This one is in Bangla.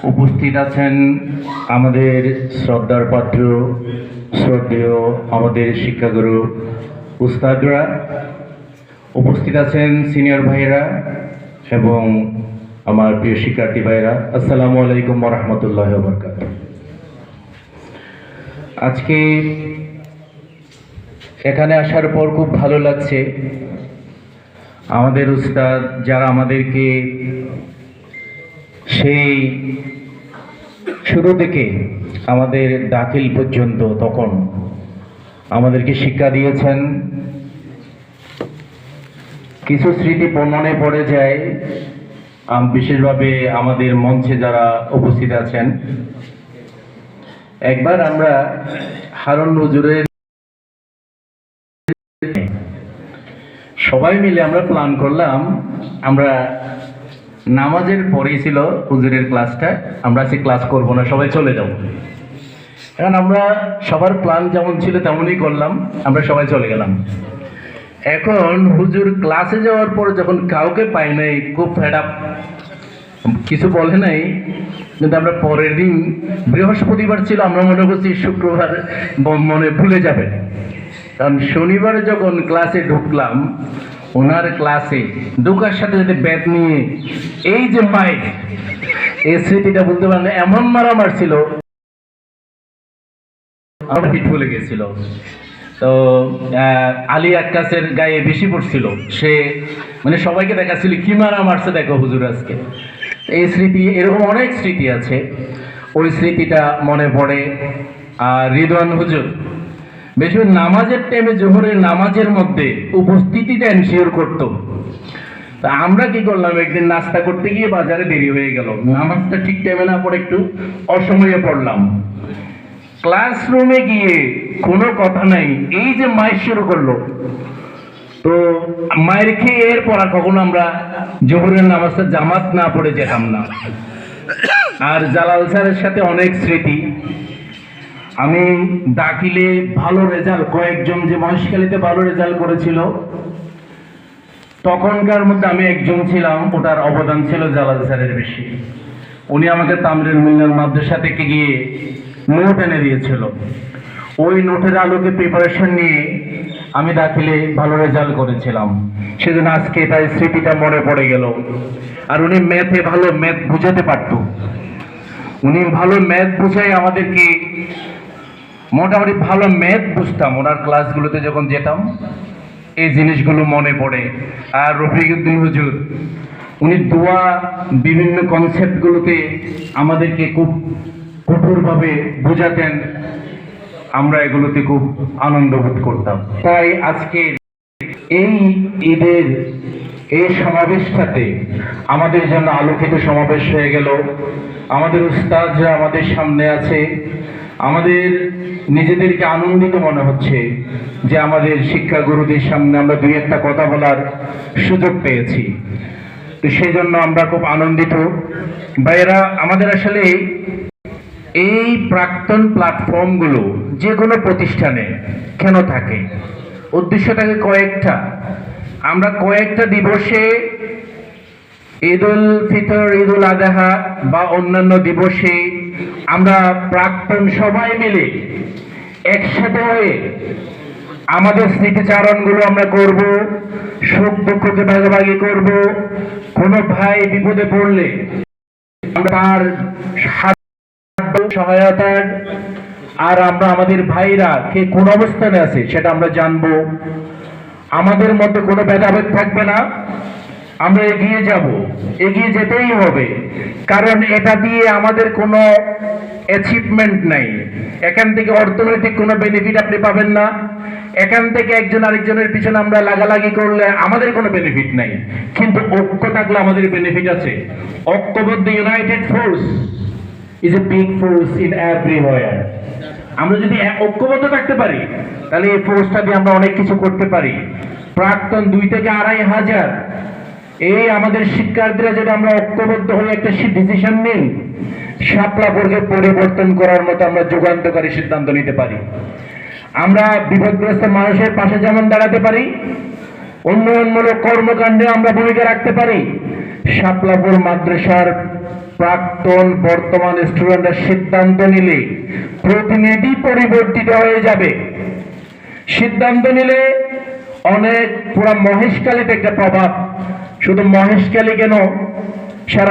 উপস্থিত আছেন আমাদের শ্রদ্ধার পাত্র শ্রদ্ধেয় আমাদের শিক্ষাগুরু উস্তাদরা, উপস্থিত আছেন সিনিয়র ভাইয়েরা এবং আমার প্রিয় শিক্ষার্থী ভাইয়েরা। আসসালামু আলাইকুম ওয়া রাহমাতুল্লাহি ওয়া বারাকাতুহু। আজকে এখানে আসার পর খুব ভালো লাগছে। আমাদের উস্তাদ যারা আমাদেরকে সেই শুরু থেকে আমাদের দাখিল পর্যন্ত তখন আমাদেরকে শিক্ষা দিয়েছেন, কিছু স্মৃতি মনে পড়ে যায়। বিশেষভাবে আমাদের মঞ্চে যারা উপস্থিত আছেন, একবার আমরা হারুন হুজুরের সবাই মিলে আমরা প্ল্যান করলাম, আমরা নামাজের পরেই ছিল হুজুরের ক্লাসটা, আমরা আজকে ক্লাস করব না, সবাই চলে যাব। এখন আমরা সবার প্ল্যান যেমন ছিল তেমনই করলাম, আমরা সবাই চলে গেলাম। এখন হুজুর ক্লাসে যাওয়ার পর যখন কাউকে পাই নাই, খুব ফেড আপ, কিছু বলে নাই। কিন্তু আমরা পরের দিন বৃহস্পতিবার ছিল, আমরা মনে করছি শুক্রবার মনে ভুলে যাবে, কারণ শনিবারে যখন ক্লাসে ঢুকলাম, ওনার ক্লাসে ঢুকার সাথে সাথে ব্যাট নিয়ে এই যে মাইক, এই স্মৃতিটা বলতে পারেন এমন মারা মারছিল, আমার হিট ভুলে গেছিল। তো আলী আক্কাসের গায়ে বেশি পড়ছিল, সে মানে সবাইকে দেখাচ্ছিল কি মারা মারছে দেখো হুজুর আজকে। এই স্মৃতি, এরকম অনেক স্মৃতি আছে, ওই স্মৃতিটা মনে পড়ে। আর রিদওয়ান হুজুর বেশি নামাজের টাইমে, জোহরের নামাজের মধ্যে উপস্থিতিটা এনশিওর করতো। তা আমরা কি করলাম, একদিন নাস্তা করতে গিয়ে বাজারে দেরি হয়ে গেল, নামাজটা ঠিক টাইমে না পড়ে একটু অসময়ে পড়লাম। ক্লাসরুমে গিয়ে কোনো কথা নাই, এই যে মাইক শুরু করলো, তো মায়ের খেয়ে এরপর আর কখনো আমরা জোহরের নামাজটা জামাত না পড়ে যেতাম না। আর জালাল স্যারের সাথে অনেক স্মৃতি। আমি দাখিলে ভালো রেজাল্ট, কয়েকজন যে মহেশখালীতে ভালো রেজাল্ট করেছিল, তখনকার মধ্যে আমি একজন ছিলাম, ওটার অবদান ছিল জালাল স্যারের বেশি। উনি আমাকে তামরিল মিল্লাত মাদ্রাসা থেকে গিয়ে নোট এনে দিয়েছিল, ওই নোটের আলোকে প্রিপারেশন নিয়ে আমি দাখিলে ভালো রেজাল্ট করেছিলাম। সেজন্য আজকে তাই স্মৃতিটা মনে পড়ে গেল। আর উনি ম্যাথে ভালো, ম্যাথ বুঝাতে পারত, উনি ভালো ম্যাথ বুঝাই আমাদেরকে, মোটামুটি ভালো ম্যাথ বুঝতাম ওনার ক্লাসগুলোতে যখন যেতাম, এই জিনিসগুলো মনে পড়ে। আর রফিকুদ্দিন হুজুর, উনি দোয়া বিভিন্ন কনসেপ্টগুলোতে আমাদেরকে খুব কঠোরভাবে বোঝাতেন, আমরা এগুলোতে খুব আনন্দ বোধ করতাম। তাই আজকে এই ঈদের এই সমাবেশটাতে আমাদের জন্য আলোকিত সমাবেশ হয়ে গেল। আমাদের উস্তাদরা আমাদের সামনে আছে, আমাদের নিজেদেরকে আনন্দিত মনে হচ্ছে যে আমাদের শিক্ষা গুরুদের সামনে আমরা দুই একটা কথা বলার সুযোগ পেয়েছি। তো সেই জন্য আমরা খুব আনন্দিত। ভাইয়েরা, আমাদের আসলে এই প্রাক্তন প্ল্যাটফর্মগুলো যে কোনো প্রতিষ্ঠানে কেন থাকে, উদ্দেশ্য থাকে কয়েকটা। আমরা কয়েকটা দিবসে, ঈদ উল ফিতর, ঈদ উল আযহা বা অন্যান্য দিবসে আমরা প্রাক্তন সবাই মিলে একসাথে হয়ে আমাদের স্মৃতিচারণগুলো আমরা করব, সুখ দুঃখকে ভাগাভাগি করব। কোনো ভাই বিপদে পড়লে আমরা তার সহায়তার, আর আমরা আমাদের ভাইরা কে কোন অবস্থানে আছে সেটা আমরা জানবো। আমাদের মধ্যে কোনো ভেদাভেদ থাকবে না, আমরা এগিয়ে যাব, এগিয়ে যেতেই হবে। কারণ এটা দিয়ে আমাদের কোনো অ্যাচিভমেন্ট নাই, এখান থেকে অর্থনৈতিক কোনো বেনিফিট আপনি পাবেন না, এখান থেকে একজন আরেকজনের পিছনে আমরা লাগালাগি করলে আমাদের কোনো বেনিফিট নাই। কিন্তু ঐক্য থাকলে আমাদের বেনিফিট আছে। ঐক্যবদ্ধ United force is a big force in everywhere. আমরা যদি ঐক্যবদ্ধ থাকতে পারি, তাহলে এই ফোর্সটা দিয়ে আমরা অনেক কিছু করতে পারি। প্রাক্তন 2 থেকে 2,500 এই আমাদের শিক্ষার্থীরা যদি আমরা ঐক্যবদ্ধ হয়ে একটা ডিসিশন নিন, শাপলাপুরকে পরিবর্তন করার মতো আমরা যুগান্তকারী সিদ্ধান্ত নিতে পারি। আমরা বিপদগ্রস্ত মানুষের পাশে যেমন দাঁড়াতে পারি, উন্নয়নমূলক কর্মকাণ্ডে আমরা ভূমিকা রাখতে পারি। শাপলাপুর মাদ্রাসার প্রাক্তন বর্তমান স্টুডেন্টরা সিদ্ধান্ত নিলে প্রতিনিধি পরিবর্তিত হয়ে যাবে। সিদ্ধান্ত নিলে অনেক পুরা মহেশখালীতে একটা প্রভাব, শুধু মহেশখালী কেন